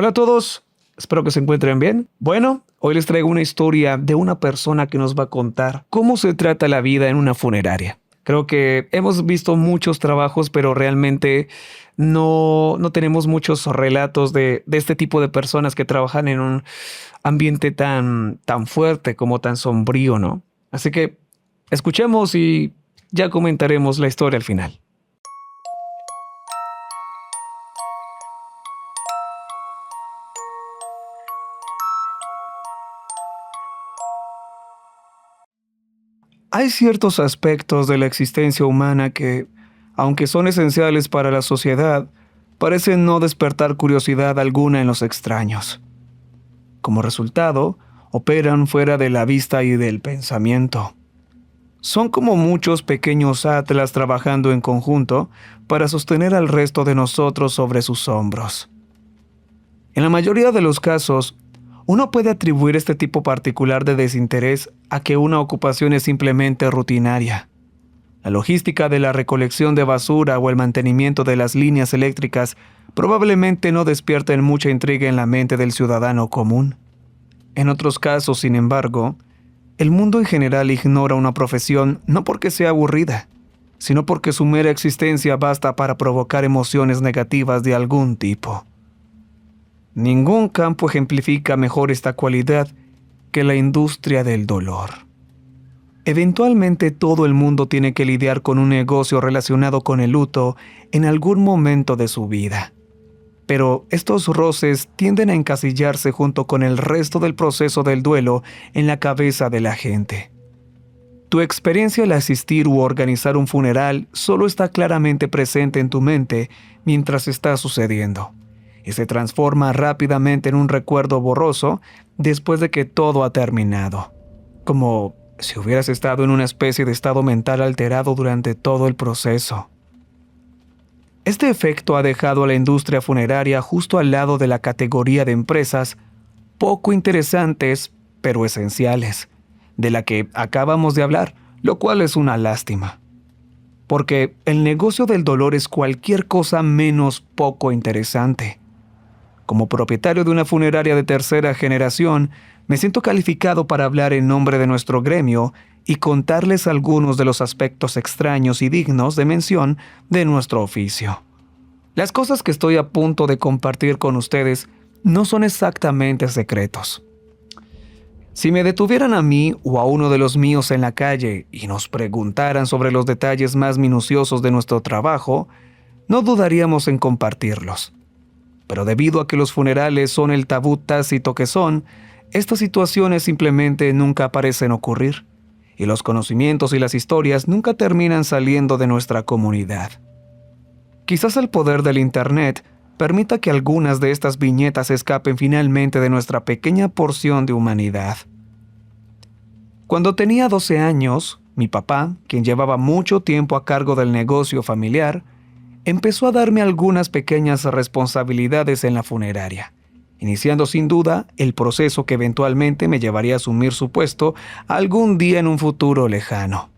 Hola a todos, espero que se encuentren bien. Bueno, hoy les traigo una historia de una persona que nos va a contar cómo se trata la vida en una funeraria. Creo que hemos visto muchos trabajos, pero realmente no tenemos muchos relatos de este tipo de personas que trabajan en un ambiente tan fuerte como tan sombrío, ¿no? Así que escuchemos y ya comentaremos la historia al final. Hay ciertos aspectos de la existencia humana que, aunque son esenciales para la sociedad, parecen no despertar curiosidad alguna en los extraños. Como resultado, operan fuera de la vista y del pensamiento. Son como muchos pequeños atlas trabajando en conjunto para sostener al resto de nosotros sobre sus hombros. En la mayoría de los casos, uno puede atribuir este tipo particular de desinterés a que una ocupación es simplemente rutinaria. La logística de la recolección de basura o el mantenimiento de las líneas eléctricas probablemente no despierten mucha intriga en la mente del ciudadano común. En otros casos, sin embargo, el mundo en general ignora una profesión no porque sea aburrida, sino porque su mera existencia basta para provocar emociones negativas de algún tipo. Ningún campo ejemplifica mejor esta cualidad que la industria del dolor. Eventualmente todo el mundo tiene que lidiar con un negocio relacionado con el luto en algún momento de su vida. Pero estos roces tienden a encasillarse junto con el resto del proceso del duelo en la cabeza de la gente. Tu experiencia al asistir u organizar un funeral solo está claramente presente en tu mente mientras está sucediendo, y se transforma rápidamente en un recuerdo borroso después de que todo ha terminado, como si hubieras estado en una especie de estado mental alterado durante todo el proceso. Este efecto ha dejado a la industria funeraria justo al lado de la categoría de empresas poco interesantes, pero esenciales, de la que acabamos de hablar, lo cual es una lástima. Porque el negocio del dolor es cualquier cosa menos poco interesante. Como propietario de una funeraria de tercera generación, me siento calificado para hablar en nombre de nuestro gremio y contarles algunos de los aspectos extraños y dignos de mención de nuestro oficio. Las cosas que estoy a punto de compartir con ustedes no son exactamente secretos. Si me detuvieran a mí o a uno de los míos en la calle y nos preguntaran sobre los detalles más minuciosos de nuestro trabajo, no dudaríamos en compartirlos. Pero debido a que los funerales son el tabú tácito que son, estas situaciones simplemente nunca parecen ocurrir, y los conocimientos y las historias nunca terminan saliendo de nuestra comunidad. Quizás el poder del Internet permita que algunas de estas viñetas escapen finalmente de nuestra pequeña porción de humanidad. Cuando tenía 12 años, mi papá, quien llevaba mucho tiempo a cargo del negocio familiar, empezó a darme algunas pequeñas responsabilidades en la funeraria, iniciando sin duda el proceso que eventualmente me llevaría a asumir su puesto algún día en un futuro lejano.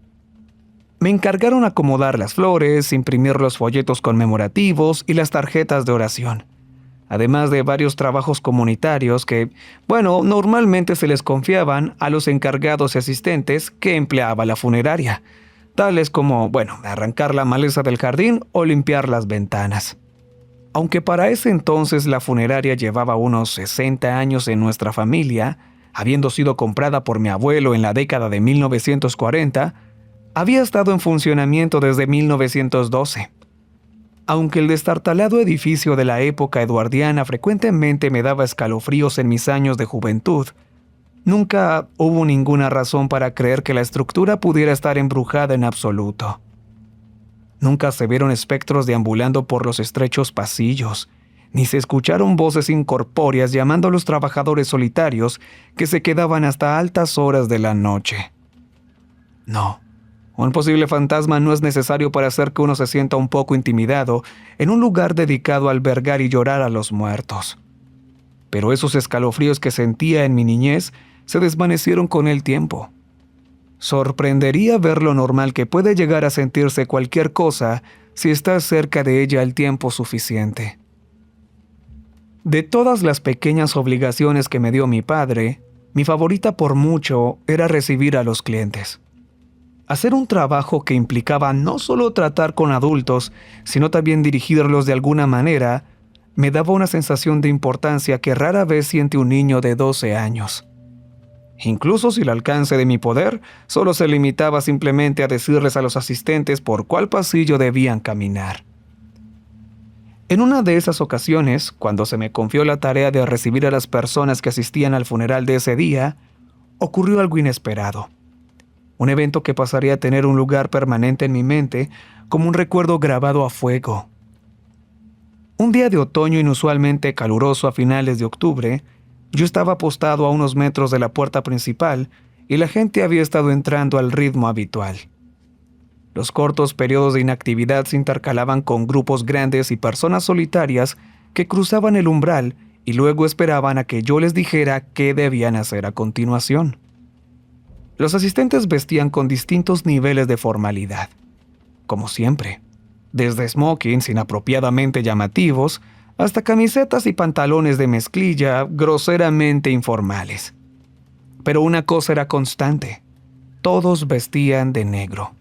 Me encargaron acomodar las flores, imprimir los folletos conmemorativos y las tarjetas de oración, además de varios trabajos comunitarios que, normalmente se les confiaban a los encargados y asistentes que empleaba la funeraria, tales como, arrancar la maleza del jardín o limpiar las ventanas. Aunque para ese entonces la funeraria llevaba unos 60 años en nuestra familia, habiendo sido comprada por mi abuelo en la década de 1940, había estado en funcionamiento desde 1912. Aunque el destartalado edificio de la época eduardiana frecuentemente me daba escalofríos en mis años de juventud, nunca hubo ninguna razón para creer que la estructura pudiera estar embrujada en absoluto. Nunca se vieron espectros deambulando por los estrechos pasillos, ni se escucharon voces incorpóreas llamando a los trabajadores solitarios que se quedaban hasta altas horas de la noche. No, un posible fantasma no es necesario para hacer que uno se sienta un poco intimidado en un lugar dedicado a albergar y llorar a los muertos. Pero esos escalofríos que sentía en mi niñez se desvanecieron con el tiempo. Sorprendería ver lo normal que puede llegar a sentirse cualquier cosa si estás cerca de ella el tiempo suficiente. De todas las pequeñas obligaciones que me dio mi padre, mi favorita por mucho era recibir a los clientes. Hacer un trabajo que implicaba no solo tratar con adultos, sino también dirigirlos de alguna manera, me daba una sensación de importancia que rara vez siente un niño de 12 años. Incluso si el alcance de mi poder solo se limitaba simplemente a decirles a los asistentes por cuál pasillo debían caminar. En una de esas ocasiones, cuando se me confió la tarea de recibir a las personas que asistían al funeral de ese día, ocurrió algo inesperado. Un evento que pasaría a tener un lugar permanente en mi mente como un recuerdo grabado a fuego. Un día de otoño inusualmente caluroso a finales de octubre, yo estaba apostado a unos metros de la puerta principal y la gente había estado entrando al ritmo habitual. Los cortos periodos de inactividad se intercalaban con grupos grandes y personas solitarias que cruzaban el umbral y luego esperaban a que yo les dijera qué debían hacer a continuación. Los asistentes vestían con distintos niveles de formalidad, como siempre, desde smokings inapropiadamente llamativos hasta camisetas y pantalones de mezclilla groseramente informales. Pero una cosa era constante: todos vestían de negro.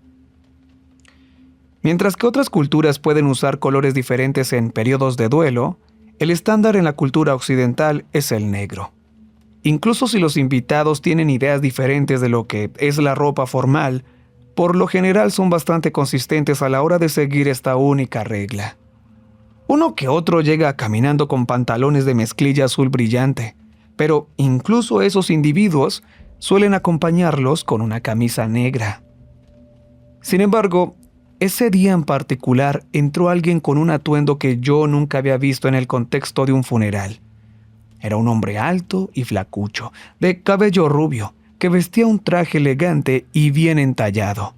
Mientras que otras culturas pueden usar colores diferentes en periodos de duelo, el estándar en la cultura occidental es el negro. Incluso si los invitados tienen ideas diferentes de lo que es la ropa formal, por lo general son bastante consistentes a la hora de seguir esta única regla. Uno que otro llega caminando con pantalones de mezclilla azul brillante, pero incluso esos individuos suelen acompañarlos con una camisa negra. Sin embargo, ese día en particular entró alguien con un atuendo que yo nunca había visto en el contexto de un funeral. Era un hombre alto y flacucho, de cabello rubio, que vestía un traje elegante y bien entallado.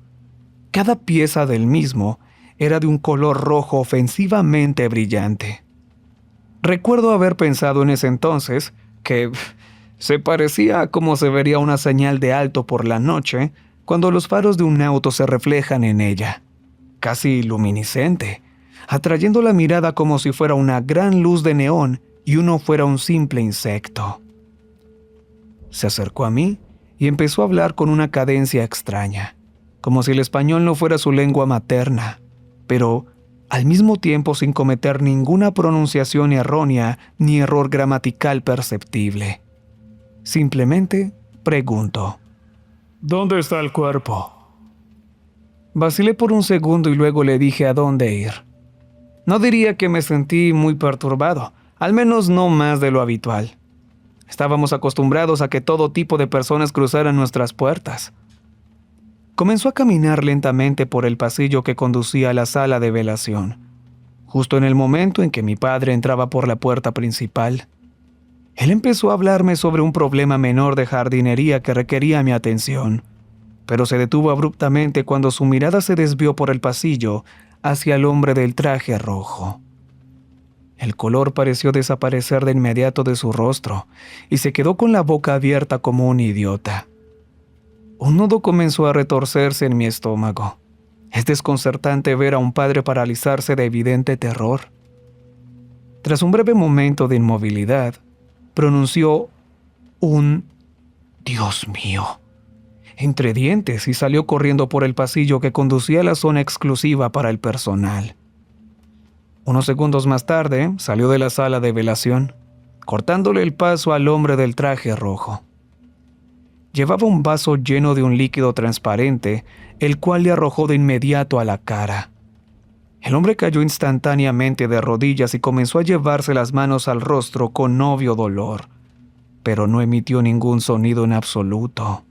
Cada pieza del mismo era de un color rojo ofensivamente brillante. Recuerdo haber pensado en ese entonces que se parecía a cómo se vería una señal de alto por la noche cuando los faros de un auto se reflejan en ella, casi luminiscente, atrayendo la mirada como si fuera una gran luz de neón y uno fuera un simple insecto. Se acercó a mí y empezó a hablar con una cadencia extraña, como si el español no fuera su lengua materna, pero al mismo tiempo sin cometer ninguna pronunciación errónea ni error gramatical perceptible. Simplemente preguntó: ¿Dónde está el cuerpo? Vacilé por un segundo y luego le dije a dónde ir. No diría que me sentí muy perturbado, al menos no más de lo habitual. Estábamos acostumbrados a que todo tipo de personas cruzaran nuestras puertas. Comenzó a caminar lentamente por el pasillo que conducía a la sala de velación, justo en el momento en que mi padre entraba por la puerta principal. Él empezó a hablarme sobre un problema menor de jardinería que requería mi atención, pero se detuvo abruptamente cuando su mirada se desvió por el pasillo hacia el hombre del traje rojo. El color pareció desaparecer de inmediato de su rostro y se quedó con la boca abierta como un idiota. Un nudo comenzó a retorcerse en mi estómago. Es desconcertante ver a un padre paralizarse de evidente terror. Tras un breve momento de inmovilidad, pronunció un «Dios mío» entre dientes y salió corriendo por el pasillo que conducía a la zona exclusiva para el personal. Unos segundos más tarde, salió de la sala de velación, cortándole el paso al hombre del traje rojo. Llevaba un vaso lleno de un líquido transparente, el cual le arrojó de inmediato a la cara. El hombre cayó instantáneamente de rodillas y comenzó a llevarse las manos al rostro con obvio dolor, pero no emitió ningún sonido en absoluto.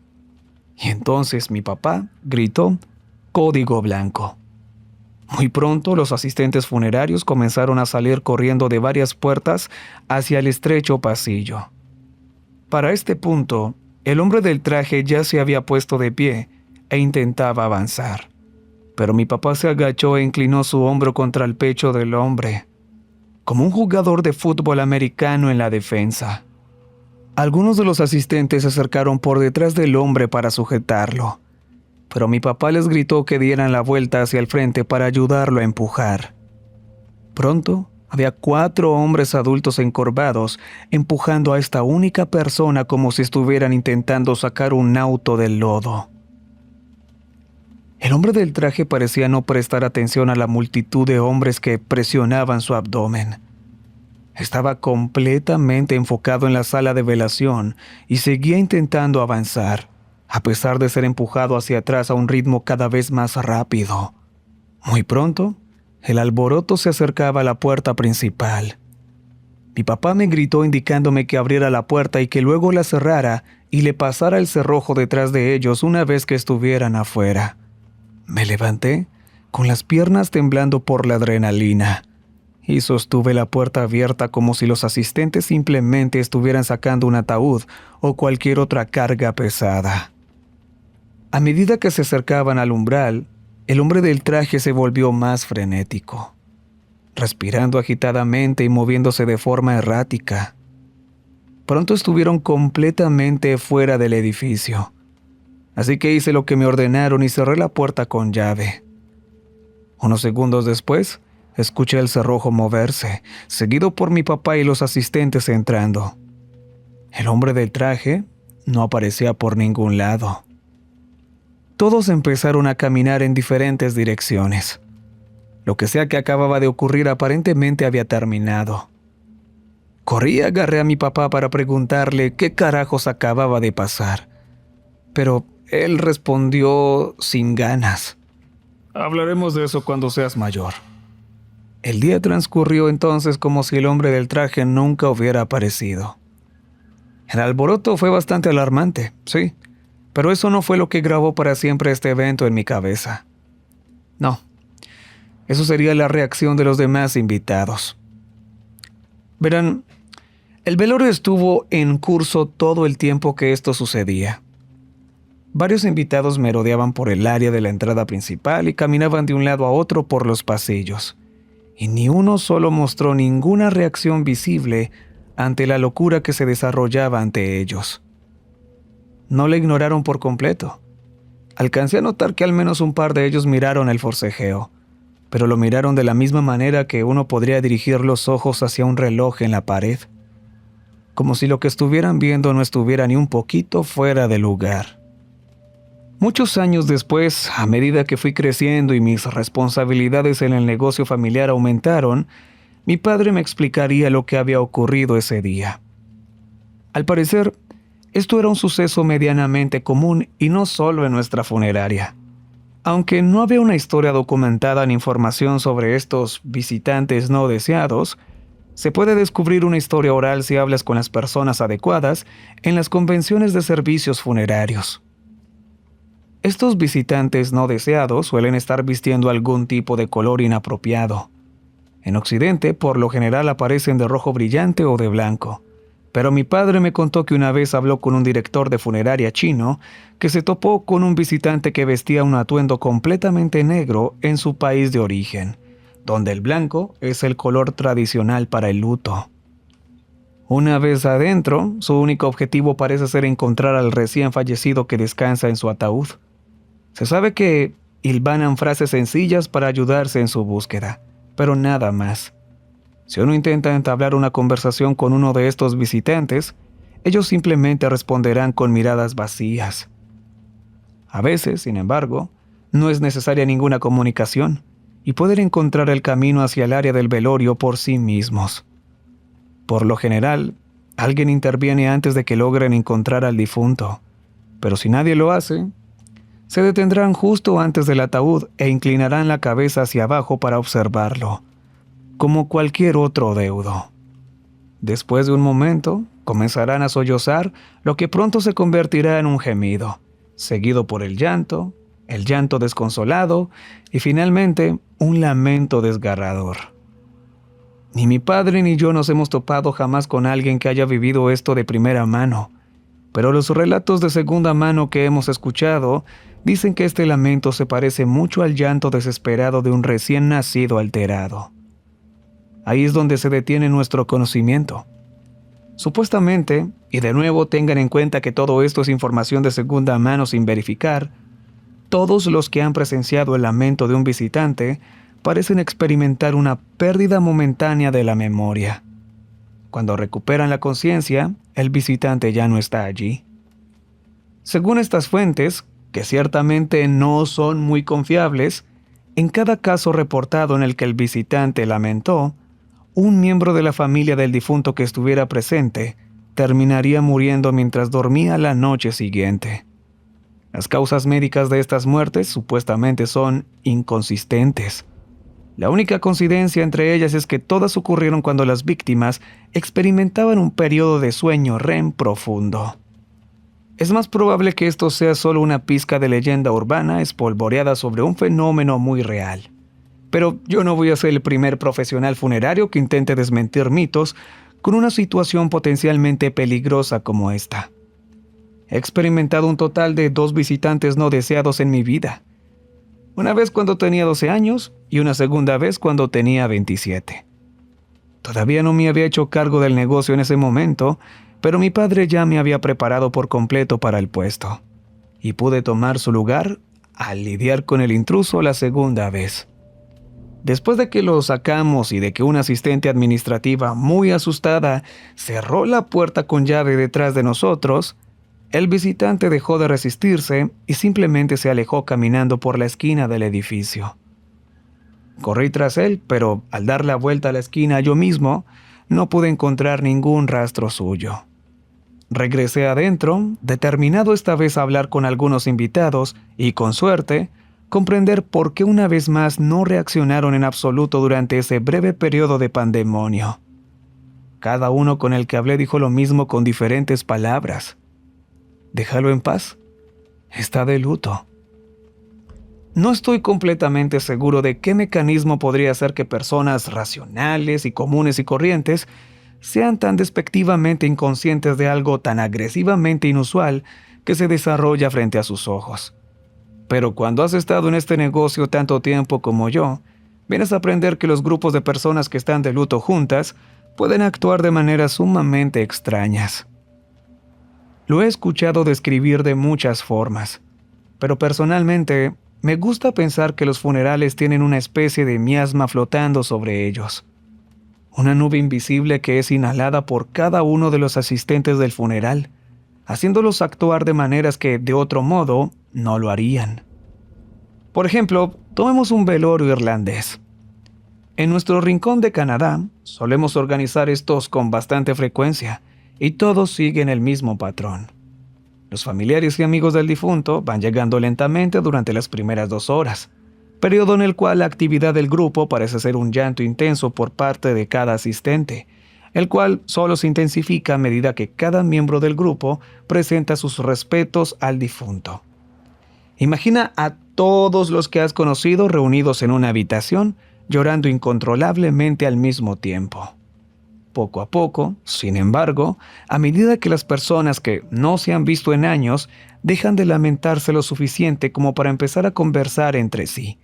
Y entonces mi papá gritó: «Código blanco». Muy pronto los asistentes funerarios comenzaron a salir corriendo de varias puertas hacia el estrecho pasillo. Para este punto, el hombre del traje ya se había puesto de pie e intentaba avanzar, pero mi papá se agachó e inclinó su hombro contra el pecho del hombre, como un jugador de fútbol americano en la defensa. Algunos de los asistentes se acercaron por detrás del hombre para sujetarlo, pero mi papá les gritó que dieran la vuelta hacia el frente para ayudarlo a empujar. Pronto, Había 4 hombres adultos encorvados empujando a esta única persona como si estuvieran intentando sacar un auto del lodo. El hombre del traje parecía no prestar atención a la multitud de hombres que presionaban su abdomen. Estaba completamente enfocado en la sala de velación y seguía intentando avanzar, a pesar de ser empujado hacia atrás a un ritmo cada vez más rápido. Muy pronto, el alboroto se acercaba a la puerta principal. Mi papá me gritó indicándome que abriera la puerta y que luego la cerrara y le pasara el cerrojo detrás de ellos una vez que estuvieran afuera. Me levanté, con las piernas temblando por la adrenalina, y sostuve la puerta abierta como si los asistentes simplemente estuvieran sacando un ataúd o cualquier otra carga pesada. A medida que se acercaban al umbral, el hombre del traje se volvió más frenético, respirando agitadamente y moviéndose de forma errática. Pronto estuvieron completamente fuera del edificio, así que hice lo que me ordenaron y cerré la puerta con llave. Unos segundos después, escuché el cerrojo moverse, seguido por mi papá y los asistentes entrando. El hombre del traje no aparecía por ningún lado. Todos empezaron a caminar en diferentes direcciones. Lo que sea que acababa de ocurrir aparentemente había terminado. Corrí y agarré a mi papá para preguntarle qué carajos acababa de pasar, pero él respondió sin ganas. Hablaremos de eso cuando seas mayor. El día transcurrió entonces como si el hombre del traje nunca hubiera aparecido. El alboroto fue bastante alarmante, sí, pero eso no fue lo que grabó para siempre este evento en mi cabeza. No, eso sería la reacción de los demás invitados. Verán, el velorio estuvo en curso todo el tiempo que esto sucedía. Varios invitados merodeaban por el área de la entrada principal y caminaban de un lado a otro por los pasillos, y ni uno solo mostró ninguna reacción visible ante la locura que se desarrollaba ante ellos. No le ignoraron por completo. Alcancé a notar que al menos un par de ellos miraron el forcejeo, pero lo miraron de la misma manera que uno podría dirigir los ojos hacia un reloj en la pared, como si lo que estuvieran viendo no estuviera ni un poquito fuera de lugar. Muchos años después, a medida que fui creciendo y mis responsabilidades en el negocio familiar aumentaron, mi padre me explicaría lo que había ocurrido ese día. Al parecer, esto era un suceso medianamente común y no solo en nuestra funeraria. Aunque no había una historia documentada ni información sobre estos visitantes no deseados, se puede descubrir una historia oral si hablas con las personas adecuadas en las convenciones de servicios funerarios. Estos visitantes no deseados suelen estar vistiendo algún tipo de color inapropiado. En Occidente, por lo general aparecen de rojo brillante o de blanco, pero mi padre me contó que una vez habló con un director de funeraria chino que se topó con un visitante que vestía un atuendo completamente negro en su país de origen, donde el blanco es el color tradicional para el luto. Una vez adentro, su único objetivo parece ser encontrar al recién fallecido que descansa en su ataúd. Se sabe que hilvanan frases sencillas para ayudarse en su búsqueda, pero nada más. Si uno intenta entablar una conversación con uno de estos visitantes, ellos simplemente responderán con miradas vacías. A veces, sin embargo, no es necesaria ninguna comunicación y pueden encontrar el camino hacia el área del velorio por sí mismos. Por lo general, alguien interviene antes de que logren encontrar al difunto, pero si nadie lo hace, se detendrán justo antes del ataúd e inclinarán la cabeza hacia abajo para observarlo, como cualquier otro deudo. Después de un momento, comenzarán a sollozar, lo que pronto se convertirá en un gemido, seguido por el llanto desconsolado y finalmente un lamento desgarrador. Ni mi padre ni yo nos hemos topado jamás con alguien que haya vivido esto de primera mano, pero los relatos de segunda mano que hemos escuchado dicen que este lamento se parece mucho al llanto desesperado de un recién nacido alterado. Ahí es donde se detiene nuestro conocimiento. Supuestamente, y de nuevo tengan en cuenta que todo esto es información de segunda mano sin verificar, todos los que han presenciado el lamento de un visitante parecen experimentar una pérdida momentánea de la memoria. Cuando recuperan la conciencia, el visitante ya no está allí. Según estas fuentes, que ciertamente no son muy confiables, en cada caso reportado en el que el visitante lamentó, un miembro de la familia del difunto que estuviera presente terminaría muriendo mientras dormía la noche siguiente. Las causas médicas de estas muertes supuestamente son inconsistentes. La única coincidencia entre ellas es que todas ocurrieron cuando las víctimas experimentaban un periodo de sueño REM profundo. Es más probable que esto sea solo una pizca de leyenda urbana espolvoreada sobre un fenómeno muy real. Pero yo no voy a ser el primer profesional funerario que intente desmentir mitos con una situación potencialmente peligrosa como esta. He experimentado un total de 2 visitantes no deseados en mi vida. Una vez cuando tenía 12 años y una segunda vez cuando tenía 27. Todavía no me había hecho cargo del negocio en ese momento, pero mi padre ya me había preparado por completo para el puesto, y pude tomar su lugar al lidiar con el intruso la segunda vez. Después de que lo sacamos y de que una asistente administrativa muy asustada cerró la puerta con llave detrás de nosotros, el visitante dejó de resistirse y simplemente se alejó caminando por la esquina del edificio. Corrí tras él, pero al dar la vuelta a la esquina yo mismo, no pude encontrar ningún rastro suyo. Regresé adentro, determinado esta vez a hablar con algunos invitados y, con suerte, comprender por qué una vez más no reaccionaron en absoluto durante ese breve periodo de pandemonio. Cada uno con el que hablé dijo lo mismo con diferentes palabras. Déjalo en paz. Está de luto. No estoy completamente seguro de qué mecanismo podría hacer que personas racionales y comunes y corrientes sean tan despectivamente inconscientes de algo tan agresivamente inusual que se desarrolla frente a sus ojos. Pero cuando has estado en este negocio tanto tiempo como yo, vienes a aprender que los grupos de personas que están de luto juntas pueden actuar de maneras sumamente extrañas. Lo he escuchado describir de muchas formas, pero personalmente me gusta pensar que los funerales tienen una especie de miasma flotando sobre ellos. Una nube invisible que es inhalada por cada uno de los asistentes del funeral, haciéndolos actuar de maneras que, de otro modo, no lo harían. Por ejemplo, tomemos un velorio irlandés. En nuestro rincón de Canadá, solemos organizar estos con bastante frecuencia, y todos siguen el mismo patrón. Los familiares y amigos del difunto van llegando lentamente durante las primeras 2 horas, periodo en el cual la actividad del grupo parece ser un llanto intenso por parte de cada asistente, el cual solo se intensifica a medida que cada miembro del grupo presenta sus respetos al difunto. Imagina a todos los que has conocido reunidos en una habitación, llorando incontrolablemente al mismo tiempo. Poco a poco, sin embargo, a medida que las personas que no se han visto en años dejan de lamentarse lo suficiente como para empezar a conversar entre sí,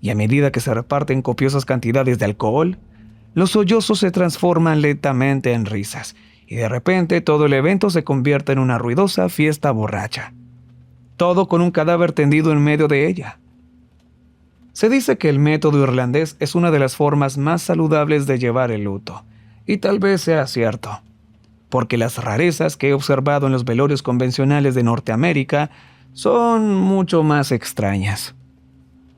y a medida que se reparten copiosas cantidades de alcohol, los sollozos se transforman lentamente en risas, y de repente todo el evento se convierte en una ruidosa fiesta borracha. Todo con un cadáver tendido en medio de ella. Se dice que el método irlandés es una de las formas más saludables de llevar el luto, y tal vez sea cierto, porque las rarezas que he observado en los velorios convencionales de Norteamérica son mucho más extrañas.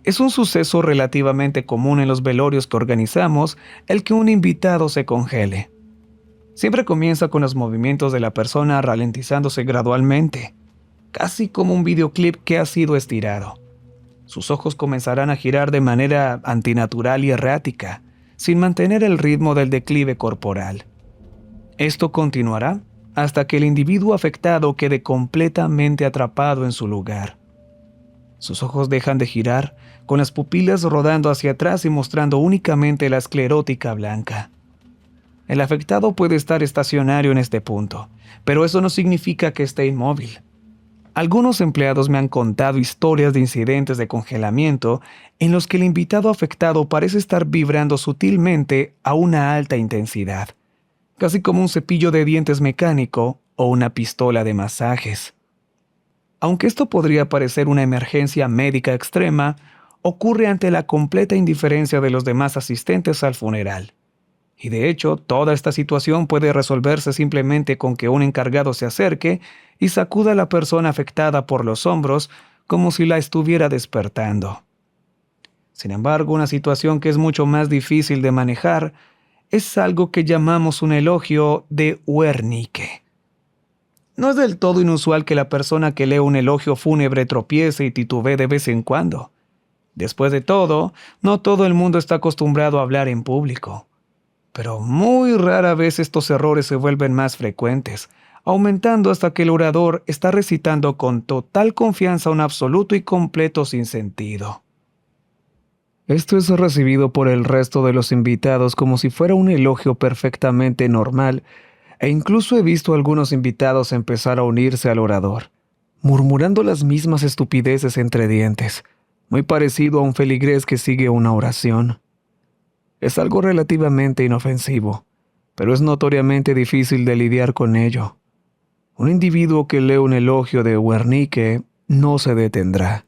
Es un suceso relativamente común en los velorios que organizamos el que un invitado se congele. Siempre comienza con los movimientos de la persona ralentizándose gradualmente, casi como un videoclip que ha sido estirado. Sus ojos comenzarán a girar de manera antinatural y errática, sin mantener el ritmo del declive corporal. Esto continuará hasta que el individuo afectado quede completamente atrapado en su lugar. Sus ojos dejan de girar, con las pupilas rodando hacia atrás y mostrando únicamente la esclerótica blanca. El afectado puede estar estacionario en este punto, pero eso no significa que esté inmóvil. Algunos empleados me han contado historias de incidentes de congelamiento en los que el invitado afectado parece estar vibrando sutilmente a una alta intensidad, casi como un cepillo de dientes mecánico o una pistola de masajes. Aunque esto podría parecer una emergencia médica extrema, ocurre ante la completa indiferencia de los demás asistentes al funeral. Y de hecho, toda esta situación puede resolverse simplemente con que un encargado se acerque y sacuda a la persona afectada por los hombros como si la estuviera despertando. Sin embargo, una situación que es mucho más difícil de manejar es algo que llamamos un elogio de Wernicke. No es del todo inusual que la persona que lee un elogio fúnebre tropiece y titubee de vez en cuando. Después de todo, no todo el mundo está acostumbrado a hablar en público. Pero muy rara vez estos errores se vuelven más frecuentes, aumentando hasta que el orador está recitando con total confianza un absoluto y completo sinsentido. Esto es recibido por el resto de los invitados como si fuera un elogio perfectamente normal, e incluso he visto a algunos invitados empezar a unirse al orador, murmurando las mismas estupideces entre dientes, muy parecido a un feligrés que sigue una oración. Es algo relativamente inofensivo, pero es notoriamente difícil de lidiar con ello. Un individuo que lee un elogio de Wernicke no se detendrá.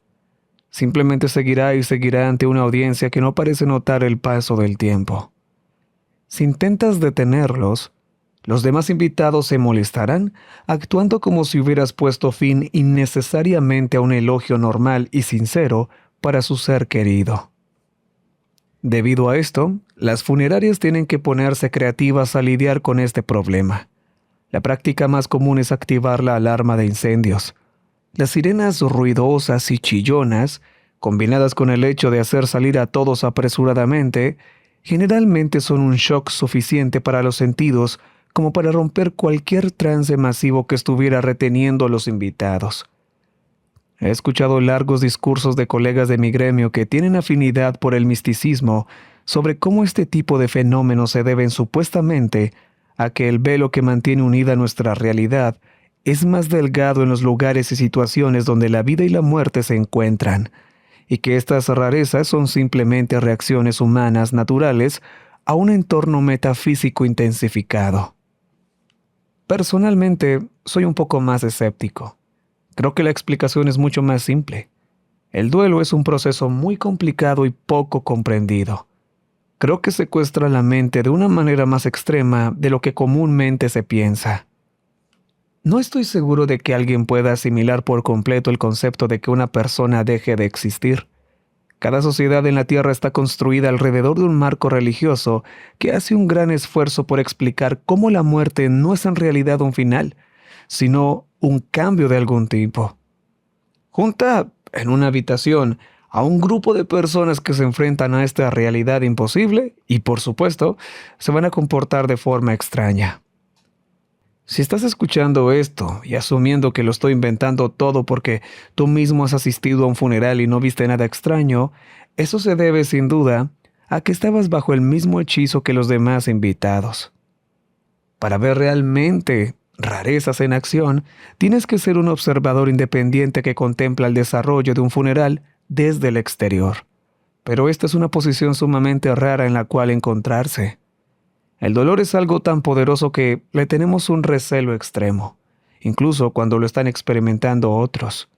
Simplemente seguirá y seguirá ante una audiencia que no parece notar el paso del tiempo. Si intentas detenerlos, los demás invitados se molestarán, actuando como si hubieras puesto fin innecesariamente a un elogio normal y sincero para su ser querido. Debido a esto, las funerarias tienen que ponerse creativas a lidiar con este problema. La práctica más común es activar la alarma de incendios. Las sirenas ruidosas y chillonas, combinadas con el hecho de hacer salir a todos apresuradamente, generalmente son un shock suficiente para los sentidos como para romper cualquier trance masivo que estuviera reteniendo a los invitados. He escuchado largos discursos de colegas de mi gremio que tienen afinidad por el misticismo sobre cómo este tipo de fenómenos se deben supuestamente a que el velo que mantiene unida nuestra realidad es más delgado en los lugares y situaciones donde la vida y la muerte se encuentran, y que estas rarezas son simplemente reacciones humanas naturales a un entorno metafísico intensificado. Personalmente, soy un poco más escéptico. Creo que la explicación es mucho más simple. El duelo es un proceso muy complicado y poco comprendido. Creo que secuestra la mente de una manera más extrema de lo que comúnmente se piensa. No estoy seguro de que alguien pueda asimilar por completo el concepto de que una persona deje de existir. Cada sociedad en la Tierra está construida alrededor de un marco religioso que hace un gran esfuerzo por explicar cómo la muerte no es en realidad un final, sino un cambio de algún tipo. Junta en una habitación a un grupo de personas que se enfrentan a esta realidad imposible y, por supuesto, se van a comportar de forma extraña. Si estás escuchando esto y asumiendo que lo estoy inventando todo porque tú mismo has asistido a un funeral y no viste nada extraño, eso se debe sin duda a que estabas bajo el mismo hechizo que los demás invitados. Para ver realmente rarezas en acción, tienes que ser un observador independiente que contempla el desarrollo de un funeral desde el exterior. Pero esta es una posición sumamente rara en la cual encontrarse. El dolor es algo tan poderoso que le tenemos un recelo extremo, incluso cuando lo están experimentando otros.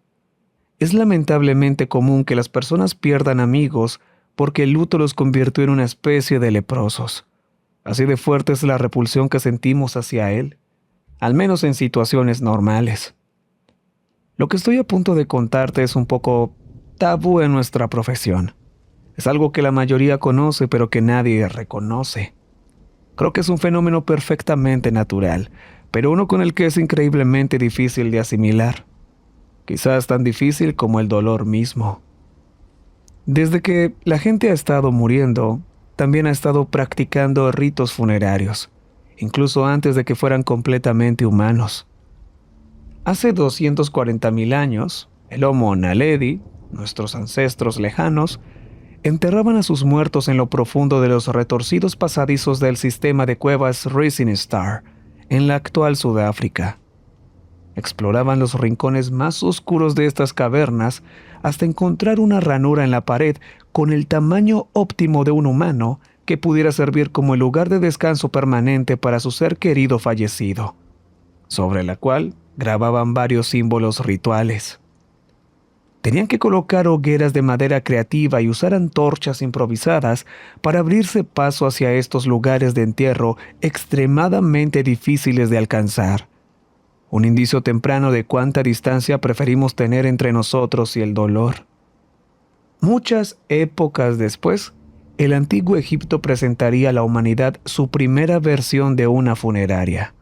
Es lamentablemente común que las personas pierdan amigos porque el luto los convirtió en una especie de leprosos. Así de fuerte es la repulsión que sentimos hacia él, al menos en situaciones normales. Lo que estoy a punto de contarte es un poco tabú en nuestra profesión. Es algo que la mayoría conoce pero que nadie reconoce. Creo que es un fenómeno perfectamente natural, pero uno con el que es increíblemente difícil de asimilar. Quizás tan difícil como el dolor mismo. Desde que la gente ha estado muriendo, también ha estado practicando ritos funerarios, incluso antes de que fueran completamente humanos. Hace 240.000 años, el Homo naledi, nuestros ancestros lejanos, enterraban a sus muertos en lo profundo de los retorcidos pasadizos del sistema de cuevas Rising Star, en la actual Sudáfrica. Exploraban los rincones más oscuros de estas cavernas hasta encontrar una ranura en la pared con el tamaño óptimo de un humano que pudiera servir como el lugar de descanso permanente para su ser querido fallecido, sobre la cual grababan varios símbolos rituales. Tenían que colocar hogueras de madera creativa y usar antorchas improvisadas para abrirse paso hacia estos lugares de entierro extremadamente difíciles de alcanzar. Un indicio temprano de cuánta distancia preferimos tener entre nosotros y el dolor. Muchas épocas después, el antiguo Egipto presentaría a la humanidad su primera versión de una funeraria.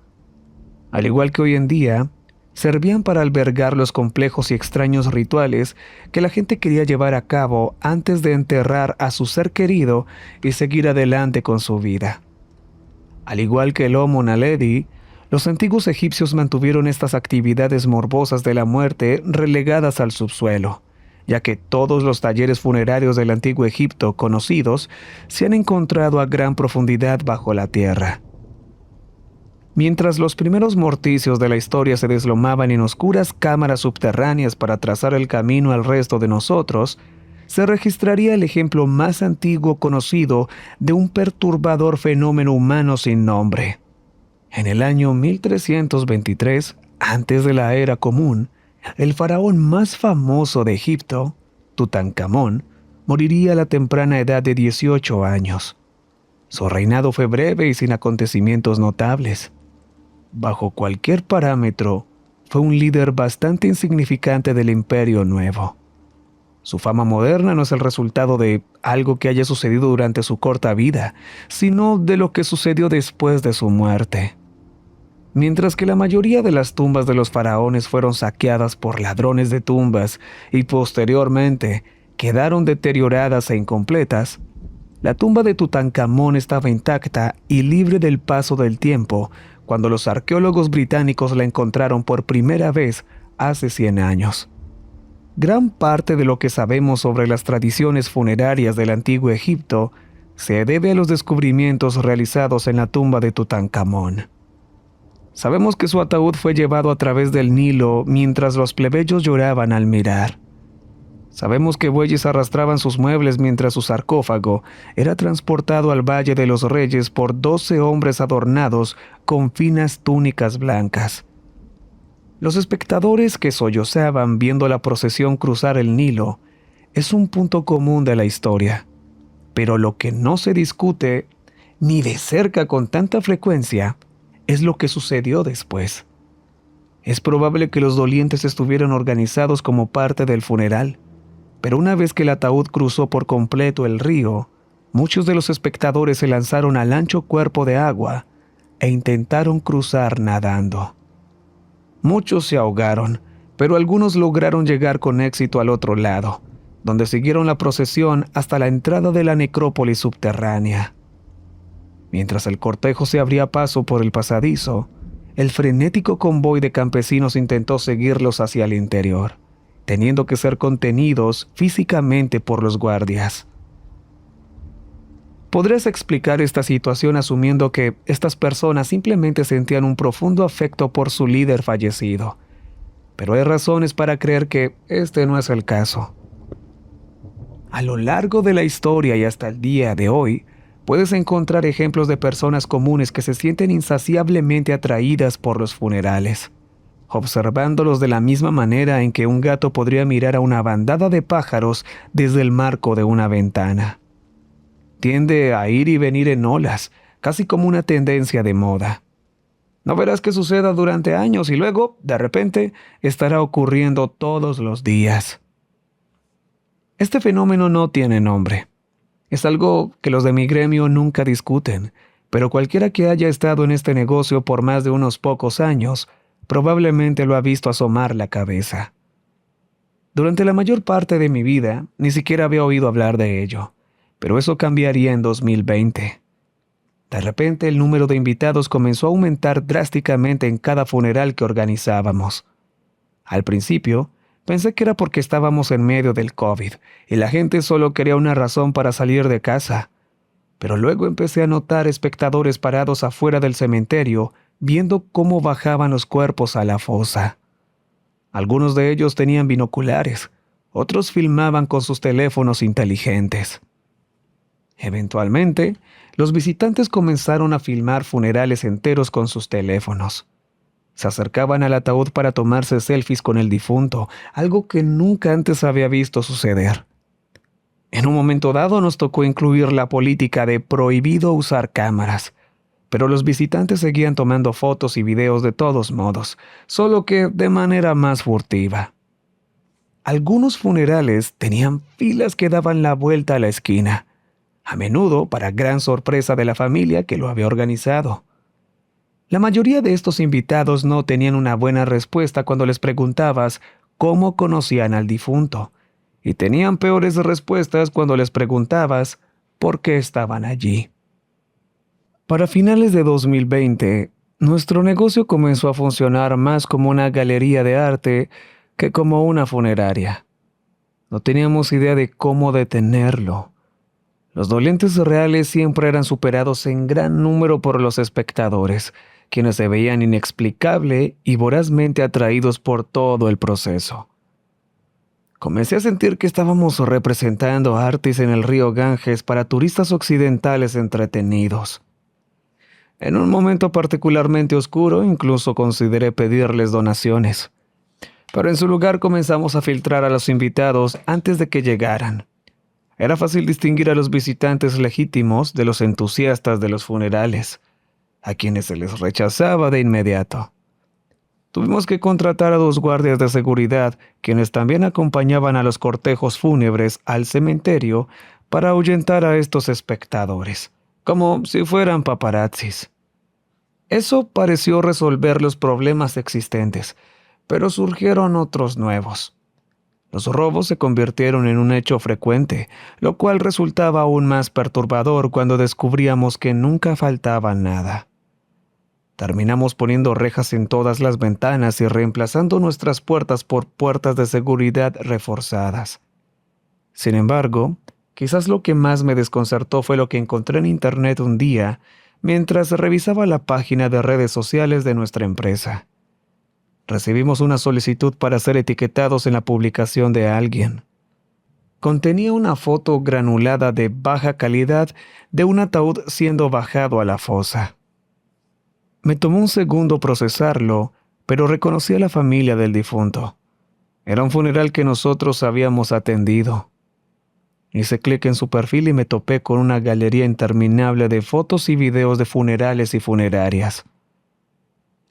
Al igual que hoy en día, servían para albergar los complejos y extraños rituales que la gente quería llevar a cabo antes de enterrar a su ser querido y seguir adelante con su vida. Al igual que el Homo naledi, los antiguos egipcios mantuvieron estas actividades morbosas de la muerte relegadas al subsuelo, ya que todos los talleres funerarios del antiguo Egipto conocidos se han encontrado a gran profundidad bajo la tierra. Mientras los primeros morticios de la historia se deslomaban en oscuras cámaras subterráneas para trazar el camino al resto de nosotros, se registraría el ejemplo más antiguo conocido de un perturbador fenómeno humano sin nombre. En el año 1323, antes de la era común, el faraón más famoso de Egipto, Tutankamón, moriría a la temprana edad de 18 años. Su reinado fue breve y sin acontecimientos notables. Bajo cualquier parámetro, fue un líder bastante insignificante del Imperio Nuevo. Su fama moderna no es el resultado de algo que haya sucedido durante su corta vida, sino de lo que sucedió después de su muerte. Mientras que la mayoría de las tumbas de los faraones fueron saqueadas por ladrones de tumbas y posteriormente quedaron deterioradas e incompletas, la tumba de Tutankamón estaba intacta y libre del paso del tiempo cuando los arqueólogos británicos la encontraron por primera vez hace 100 años. Gran parte de lo que sabemos sobre las tradiciones funerarias del antiguo Egipto se debe a los descubrimientos realizados en la tumba de Tutankamón. Sabemos que su ataúd fue llevado a través del Nilo mientras los plebeyos lloraban al mirar. Sabemos que bueyes arrastraban sus muebles mientras su sarcófago era transportado al Valle de los Reyes por 12 hombres adornados con finas túnicas blancas. Los espectadores que sollozaban viendo la procesión cruzar el Nilo es un punto común de la historia, pero lo que no se discute, ni de cerca con tanta frecuencia, es lo que sucedió después. Es probable que los dolientes estuvieran organizados como parte del funeral, pero una vez que el ataúd cruzó por completo el río, muchos de los espectadores se lanzaron al ancho cuerpo de agua e intentaron cruzar nadando. Muchos se ahogaron, pero algunos lograron llegar con éxito al otro lado, donde siguieron la procesión hasta la entrada de la necrópolis subterránea. Mientras el cortejo se abría paso por el pasadizo, el frenético convoy de campesinos intentó seguirlos hacia el interior, teniendo que ser contenidos físicamente por los guardias. Podrías explicar esta situación asumiendo que estas personas simplemente sentían un profundo afecto por su líder fallecido, pero hay razones para creer que este no es el caso. A lo largo de la historia y hasta el día de hoy, puedes encontrar ejemplos de personas comunes que se sienten insaciablemente atraídas por los funerales, observándolos de la misma manera en que un gato podría mirar a una bandada de pájaros desde el marco de una ventana. Tiende a ir y venir en olas, casi como una tendencia de moda. No verás que suceda durante años y luego, de repente, estará ocurriendo todos los días. Este fenómeno no tiene nombre. Es algo que los de mi gremio nunca discuten, pero cualquiera que haya estado en este negocio por más de unos pocos años, probablemente lo ha visto asomar la cabeza. Durante la mayor parte de mi vida, ni siquiera había oído hablar de ello, pero eso cambiaría en 2020. De repente, el número de invitados comenzó a aumentar drásticamente en cada funeral que organizábamos. Al principio, pensé que era porque estábamos en medio del COVID y la gente solo quería una razón para salir de casa. Pero luego empecé a notar espectadores parados afuera del cementerio viendo cómo bajaban los cuerpos a la fosa. Algunos de ellos tenían binoculares, otros filmaban con sus teléfonos inteligentes. Eventualmente, los visitantes comenzaron a filmar funerales enteros con sus teléfonos. Se acercaban al ataúd para tomarse selfies con el difunto, algo que nunca antes había visto suceder. En un momento dado nos tocó incluir la política de prohibido usar cámaras, pero los visitantes seguían tomando fotos y videos de todos modos, solo que de manera más furtiva. Algunos funerales tenían filas que daban la vuelta a la esquina, a menudo para gran sorpresa de la familia que lo había organizado. La mayoría de estos invitados no tenían una buena respuesta cuando les preguntabas cómo conocían al difunto, y tenían peores respuestas cuando les preguntabas por qué estaban allí. Para finales de 2020, nuestro negocio comenzó a funcionar más como una galería de arte que como una funeraria. No teníamos idea de cómo detenerlo. Los dolientes reales siempre eran superados en gran número por los espectadores, quienes se veían inexplicable y vorazmente atraídos por todo el proceso. Comencé a sentir que estábamos representando artes en el río Ganges para turistas occidentales entretenidos. En un momento particularmente oscuro, incluso consideré pedirles donaciones. Pero en su lugar comenzamos a filtrar a los invitados antes de que llegaran. Era fácil distinguir a los visitantes legítimos de los entusiastas de los funerales, a quienes se les rechazaba de inmediato. Tuvimos que contratar a 2 guardias de seguridad, quienes también acompañaban a los cortejos fúnebres al cementerio para ahuyentar a estos espectadores, como si fueran paparazzis. Eso pareció resolver los problemas existentes, pero surgieron otros nuevos. Los robos se convirtieron en un hecho frecuente, lo cual resultaba aún más perturbador cuando descubríamos que nunca faltaba nada. Terminamos poniendo rejas en todas las ventanas y reemplazando nuestras puertas por puertas de seguridad reforzadas. Sin embargo, quizás lo que más me desconcertó fue lo que encontré en internet un día mientras revisaba la página de redes sociales de nuestra empresa. Recibimos una solicitud para ser etiquetados en la publicación de alguien. Contenía una foto granulada de baja calidad de un ataúd siendo bajado a la fosa. Me tomó un segundo procesarlo, pero reconocí a la familia del difunto. Era un funeral que nosotros habíamos atendido. Hice clic en su perfil y me topé con una galería interminable de fotos y videos de funerales y funerarias.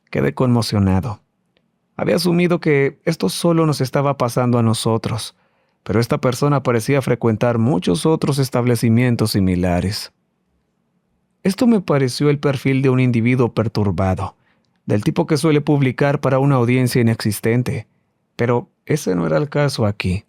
Quedé conmocionado. Había asumido que esto solo nos estaba pasando a nosotros, pero esta persona parecía frecuentar muchos otros establecimientos similares. Esto me pareció el perfil de un individuo perturbado, del tipo que suele publicar para una audiencia inexistente, pero ese no era el caso aquí.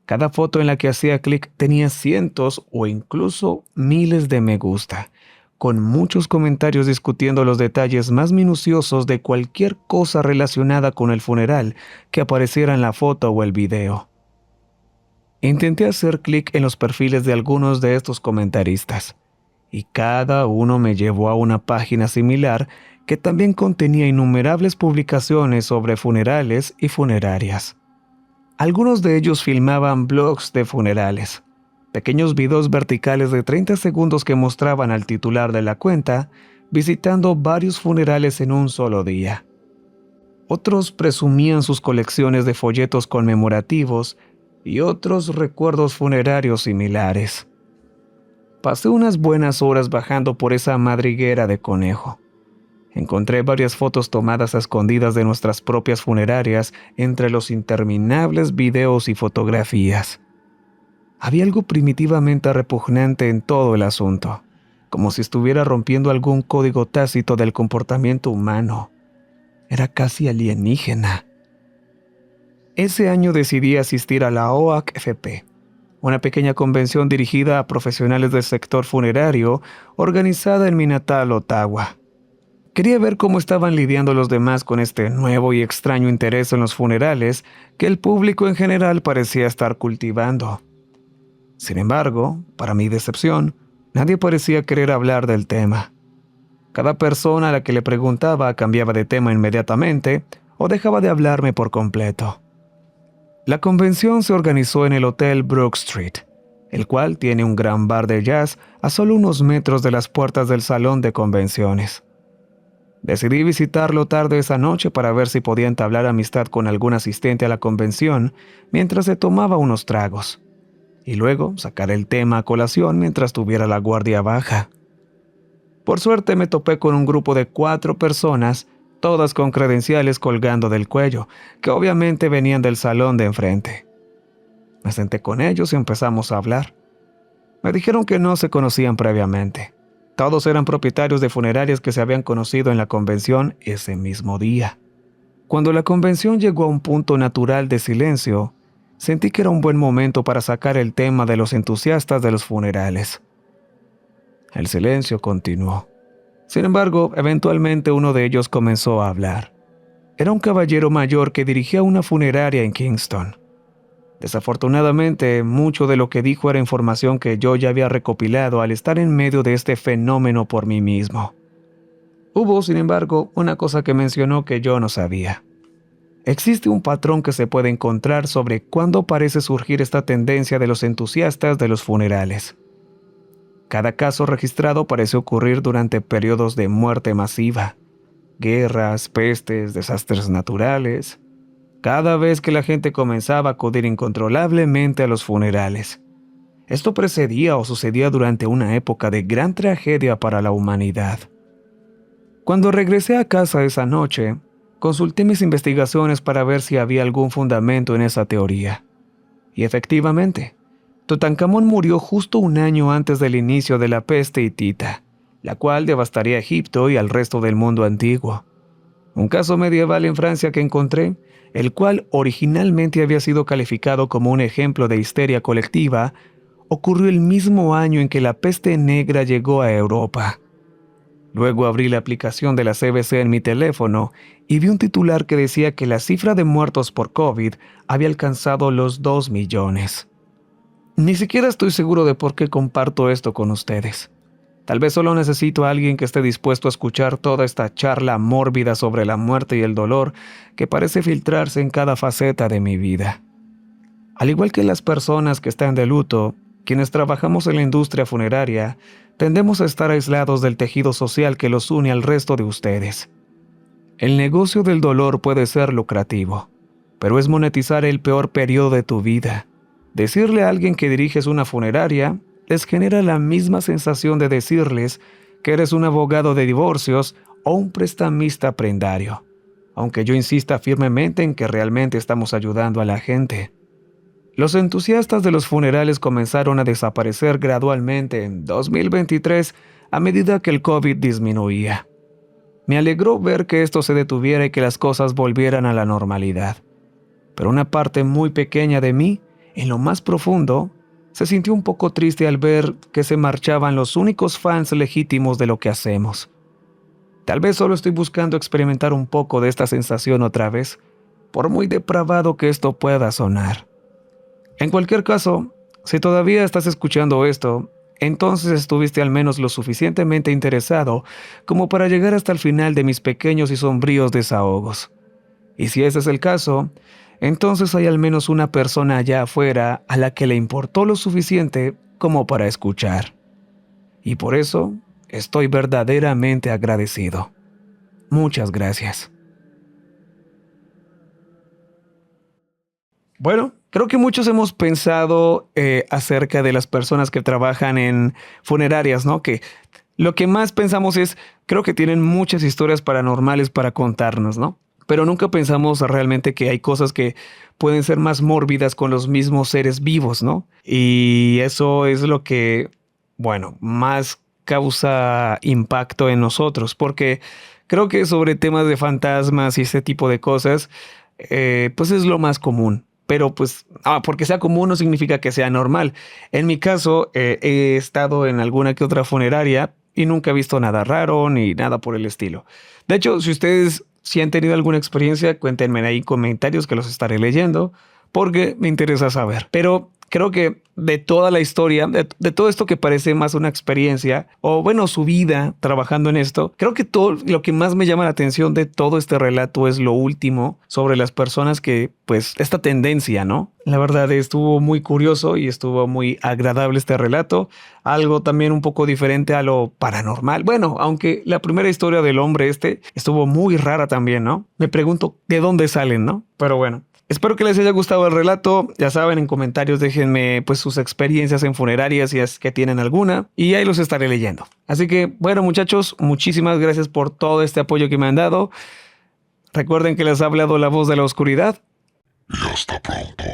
Cada foto en la que hacía clic tenía cientos o incluso miles de me gusta, con muchos comentarios discutiendo los detalles más minuciosos de cualquier cosa relacionada con el funeral que apareciera en la foto o el video. Intenté hacer clic en los perfiles de algunos de estos comentaristas, y cada uno me llevó a una página similar que también contenía innumerables publicaciones sobre funerales y funerarias. Algunos de ellos filmaban blogs de funerales, pequeños videos verticales de 30 segundos que mostraban al titular de la cuenta visitando varios funerales en un solo día. Otros presumían sus colecciones de folletos conmemorativos y otros recuerdos funerarios similares. Pasé unas buenas horas bajando por esa madriguera de conejo. Encontré varias fotos tomadas a escondidas de nuestras propias funerarias entre los interminables videos y fotografías. Había algo primitivamente repugnante en todo el asunto, como si estuviera rompiendo algún código tácito del comportamiento humano. Era casi alienígena. Ese año decidí asistir a la OACFP, una pequeña convención dirigida a profesionales del sector funerario organizada en mi natal Ottawa. Quería ver cómo estaban lidiando los demás con este nuevo y extraño interés en los funerales que el público en general parecía estar cultivando. Sin embargo, para mi decepción, nadie parecía querer hablar del tema. Cada persona a la que le preguntaba cambiaba de tema inmediatamente o dejaba de hablarme por completo. La convención se organizó en el Hotel Brook Street, el cual tiene un gran bar de jazz a solo unos metros de las puertas del salón de convenciones. Decidí visitarlo tarde esa noche para ver si podía entablar amistad con algún asistente a la convención mientras se tomaba unos tragos, y luego sacar el tema a colación mientras tuviera la guardia baja. Por suerte me topé con un grupo de 4 personas, todas con credenciales colgando del cuello, que obviamente venían del salón de enfrente. Me senté con ellos y empezamos a hablar. Me dijeron que no se conocían previamente. Todos eran propietarios de funerarias que se habían conocido en la convención ese mismo día. Cuando la convención llegó a un punto natural de silencio, sentí que era un buen momento para sacar el tema de los entusiastas de los funerales. El silencio continuó. Sin embargo, eventualmente uno de ellos comenzó a hablar. Era un caballero mayor que dirigía una funeraria en Kingston. Desafortunadamente, mucho de lo que dijo era información que yo ya había recopilado al estar en medio de este fenómeno por mí mismo. Hubo, sin embargo, una cosa que mencionó que yo no sabía. Existe un patrón que se puede encontrar sobre cuándo parece surgir esta tendencia de los entusiastas de los funerales. Cada caso registrado parece ocurrir durante periodos de muerte masiva, guerras, pestes, desastres naturales. Cada vez que la gente comenzaba a acudir incontrolablemente a los funerales. Esto precedía o sucedía durante una época de gran tragedia para la humanidad. Cuando regresé a casa esa noche, consulté mis investigaciones para ver si había algún fundamento en esa teoría. Y efectivamente, Tutankamón murió justo un año antes del inicio de la peste hitita, la cual devastaría Egipto y al resto del mundo antiguo. Un caso medieval en Francia que encontré, el cual originalmente había sido calificado como un ejemplo de histeria colectiva, ocurrió el mismo año en que la peste negra llegó a Europa. Luego abrí la aplicación de la CBC en mi teléfono y vi un titular que decía que la cifra de muertos por COVID había alcanzado los 2 millones. Ni siquiera estoy seguro de por qué comparto esto con ustedes. Tal vez solo necesito a alguien que esté dispuesto a escuchar toda esta charla mórbida sobre la muerte y el dolor que parece filtrarse en cada faceta de mi vida. Al igual que las personas que están de luto, quienes trabajamos en la industria funeraria, tendemos a estar aislados del tejido social que los une al resto de ustedes. El negocio del dolor puede ser lucrativo, pero es monetizar el peor periodo de tu vida. Decirle a alguien que diriges una funeraria les genera la misma sensación de decirles que eres un abogado de divorcios o un prestamista prendario, aunque yo insista firmemente en que realmente estamos ayudando a la gente. Los entusiastas de los funerales comenzaron a desaparecer gradualmente en 2023 a medida que el COVID disminuía. Me alegró ver que esto se detuviera y que las cosas volvieran a la normalidad. Pero una parte muy pequeña de mí, en lo más profundo, se sintió un poco triste al ver que se marchaban los únicos fans legítimos de lo que hacemos. Tal vez solo estoy buscando experimentar un poco de esta sensación otra vez, por muy depravado que esto pueda sonar. En cualquier caso, si todavía estás escuchando esto, entonces estuviste al menos lo suficientemente interesado como para llegar hasta el final de mis pequeños y sombríos desahogos. Y si ese es el caso, entonces hay al menos una persona allá afuera a la que le importó lo suficiente como para escuchar. Y por eso estoy verdaderamente agradecido. Muchas gracias. Bueno, creo que muchos hemos pensado acerca de las personas que trabajan en funerarias, ¿no? Que lo que más pensamos es, creo que tienen muchas historias paranormales para contarnos, ¿no? Pero nunca pensamos realmente que hay cosas que pueden ser más mórbidas con los mismos seres vivos, ¿no? Y eso es lo que, bueno, más causa impacto en nosotros, porque creo que sobre temas de fantasmas y ese tipo de cosas, pues es lo más común. Pero pues, porque sea común no significa que sea normal. En mi caso, he estado en alguna que otra funeraria y nunca he visto nada raro ni nada por el estilo. De hecho, si han tenido alguna experiencia, cuéntenme ahí en comentarios que los estaré leyendo, porque me interesa saber. Pero creo que de toda la historia, de todo esto que parece más una experiencia, o bueno, su vida trabajando en esto, creo que todo lo que más me llama la atención de todo este relato es lo último sobre las personas que pues esta tendencia, ¿no? La verdad estuvo muy curioso y estuvo muy agradable este relato, algo también un poco diferente a lo paranormal. Bueno, aunque la primera historia del hombre estuvo muy rara también, ¿no? Me pregunto de dónde salen, ¿no? Pero bueno. Espero que les haya gustado el relato. Ya saben, en comentarios déjenme pues sus experiencias en funerarias si es que tienen alguna y ahí los estaré leyendo. Así que bueno muchachos, muchísimas gracias por todo este apoyo que me han dado. Recuerden que les ha hablado la voz de la oscuridad. Y hasta pronto.